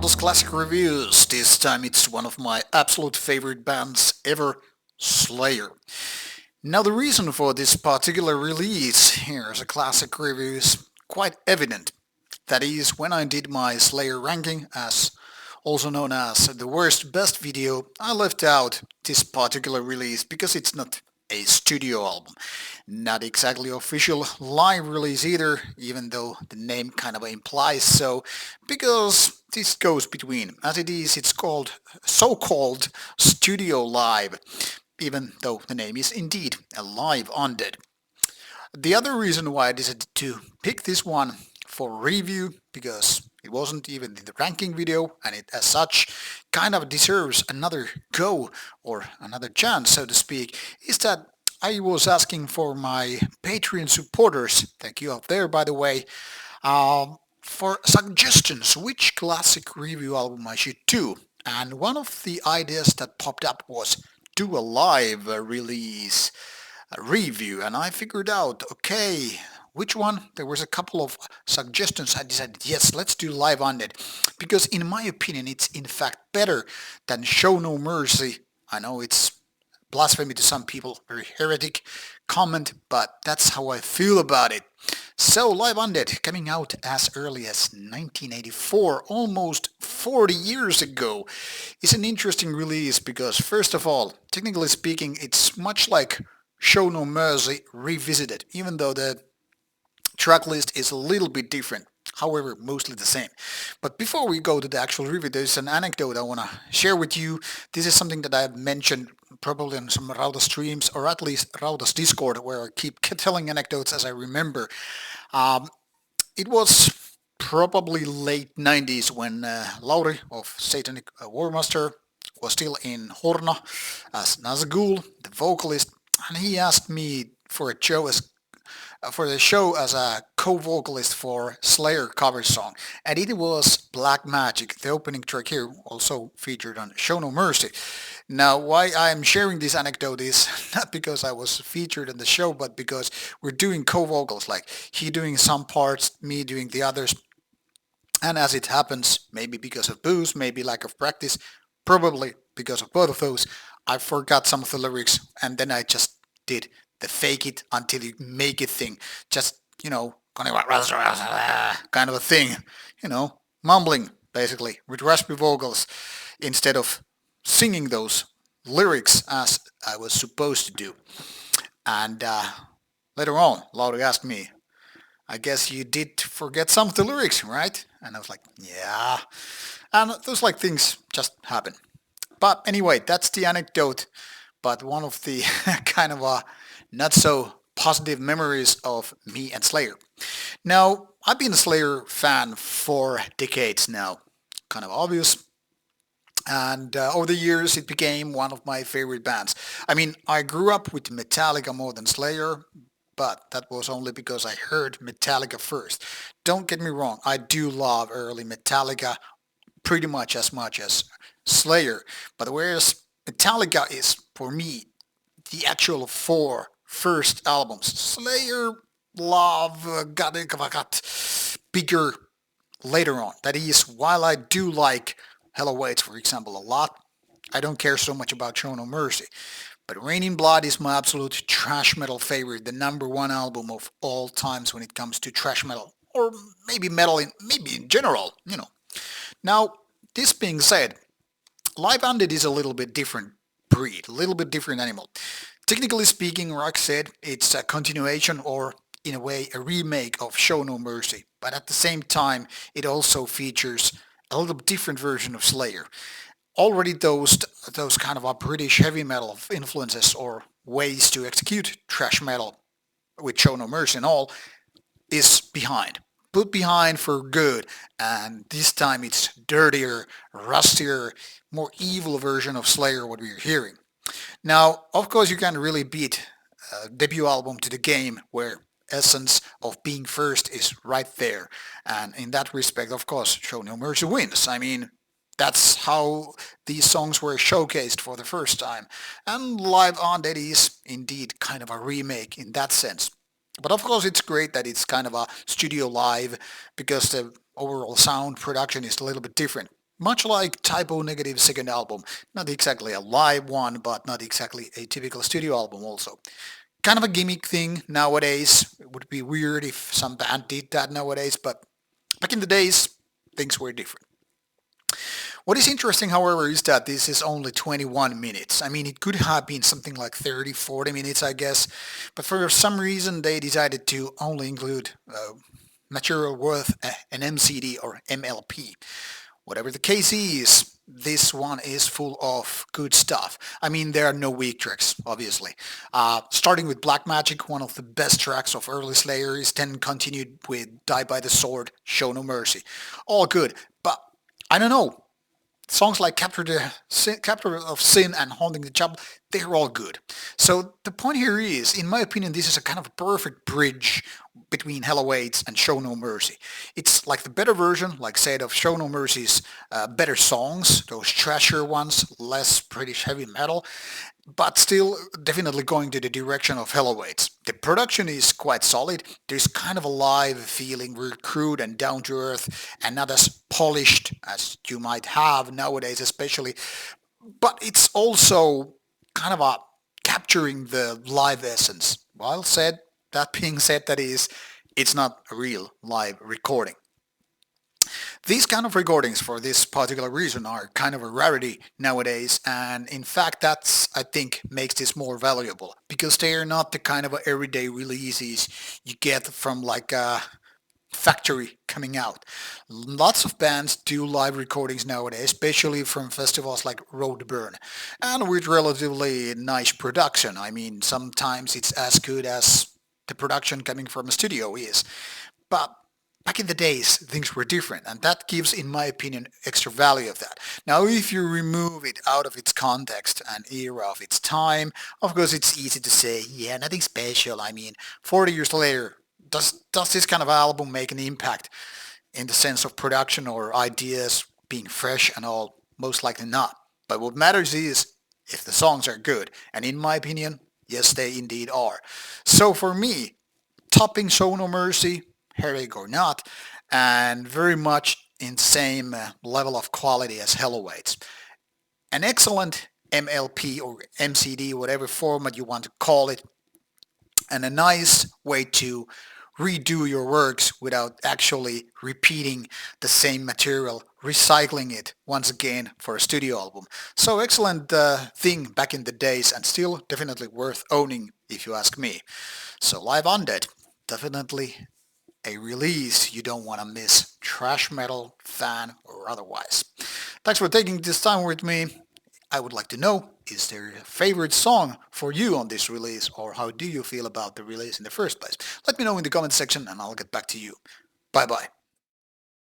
Rauta's Classic Reviews. This time it's one of my absolute favorite bands ever, Slayer. Now the reason for this particular release here as a classic review is quite evident. That is, when I did my Slayer ranking, as also known as the worst best video, I left out this particular release because it's not a studio album. Not exactly official live release either, even though the name kind of implies so, because this goes between. As it is, it's called so-called Studio Live, even though the name is indeed a live Undead. The other reason why I decided to pick this one for review, because it wasn't even in the ranking video, and it as such kind of deserves another go, or another chance so to speak, is that I was asking for my Patreon supporters, thank you out there by the way, for suggestions which classic review album I should do. And one of the ideas that popped up was do a live release review, and I figured out, okay, which one? There was a couple of suggestions. I decided, yes, let's do Live Undead, because in my opinion it's in fact better than Show No Mercy. I know it's blasphemy to some people, very heretic comment, but that's how I feel about it. So Live Undead, coming out as early as 1984, almost 40 years ago, is an interesting release because, first of all, technically speaking, it's much like Show No Mercy revisited, even though the track list is a little bit different. However, mostly the same. But before we go to the actual review, there's an anecdote I want to share with you. This is something that I've mentioned probably on some Rauta streams, or at least Rauta's Discord, where I keep telling anecdotes as I remember. It was probably late 90s when Lauri of Satanic Warmaster was still in Horna as Nazgul, the vocalist, and he asked me for a show for the show as a co-vocalist for Slayer cover song, and it was Black Magic, the opening track here, also featured on Show No Mercy. Now, why I'm sharing this anecdote is not because I was featured in the show, but because we're doing co-vocals, like he doing some parts, me doing the others, and as it happens, maybe because of booze, maybe lack of practice, probably because of both of those, I forgot some of the lyrics, and then I just did the fake it until you make it thing. Just, kind of a thing, mumbling basically with raspy vocals instead of singing those lyrics as I was supposed to do. And later on, Laura asked me, I guess you did forget some of the lyrics, right? And I was like, yeah. And those things just happen. But anyway, that's the anecdote. But one of the kind of not so positive memories of me and Slayer. Now, I've been a Slayer fan for decades now, kind of obvious, and over the years it became one of my favorite bands. I mean, I grew up with Metallica more than Slayer, but that was only because I heard Metallica first. Don't get me wrong, I do love early Metallica pretty much as Slayer, but whereas Metallica is, for me, the actual four first albums. Slayer, Love, got bigger later on. That is, while I do like Hell Awaits, for example, a lot, I don't care so much about Show No Mercy. But Rain in Blood is my absolute trash metal favorite, the number one album of all times when it comes to trash metal, or maybe metal, maybe in general. Now, this being said, Live Undead is a little bit different breed, a little bit different animal. Technically speaking, Rock said it's a continuation or, in a way, a remake of Show No Mercy, but at the same time, it also features a little different version of Slayer. Already those kind of a British heavy metal influences or ways to execute thrash metal with Show No Mercy and all is behind. Put behind for good, and this time it's dirtier, rustier, more evil version of Slayer what we're hearing. Now, of course, you can really beat a debut album to the game where essence of being first is right there. And in that respect, of course, Show No Mercy wins. I mean, that's how these songs were showcased for the first time. And Live Undead is indeed kind of a remake in that sense. But of course, it's great that it's kind of a studio live because the overall sound production is a little bit different. Much like Typo Negative's second album, not exactly a live one, but not exactly a typical studio album also. Kind of a gimmick thing nowadays. It would be weird if some band did that nowadays, but back in the days, things were different. What is interesting, however, is that this is only 21 minutes. I mean, it could have been something like 30, 40 minutes, I guess, but for some reason they decided to only include material worth an MCD or MLP. Whatever the case is, this one is full of good stuff. I mean, there are no weak tracks, obviously. Starting with Black Magic, one of the best tracks of early Slayer, is then continued with Die by the Sword, Show No Mercy. All good, but I don't know. Songs like Capture of Sin and Haunting the Chapel, they're all good. So the point here is, in my opinion, this is a kind of a perfect bridge between Hello Waits and Show No Mercy. It's like the better version, like said, of Show No Mercy's better songs, those trashier ones, less British heavy metal, but still definitely going to the direction of Hello Waits. The production is quite solid. There's kind of a live feeling, very crude and down to earth, and not as polished as you might have nowadays, especially. But it's also kind of a capturing the live essence. While said, that being said, that is, it's not a real live recording. These kind of recordings, for this particular reason, are kind of a rarity nowadays, and in fact that's, I think, makes this more valuable, because they are not the kind of everyday releases you get from like a factory coming out. Lots of bands do live recordings nowadays, especially from festivals like Road Burn, and with relatively nice production. I mean, sometimes it's as good as the production coming from a studio is. But back in the days, things were different, and that gives, in my opinion, extra value of that. Now, if you remove it out of its context and era of its time, of course, it's easy to say, yeah, nothing special. I mean, 40 years later, does this kind of album make an impact in the sense of production or ideas being fresh and all? Most likely not. But what matters is if the songs are good, and in my opinion, yes, they indeed are. So for me, topping Show No Mercy, Headache or not, and very much in same level of quality as Hello Waits. An excellent MLP or MCD, whatever format you want to call it, and a nice way to redo your works without actually repeating the same material, recycling it once again for a studio album. So excellent thing back in the days, and still definitely worth owning if you ask me. So Live Undead, definitely a release you don't want to miss, trash metal, fan, or otherwise. Thanks for taking this time with me. I would like to know, is there a favorite song for you on this release, or how do you feel about the release in the first place? Let me know in the comment section and I'll get back to you. Bye bye.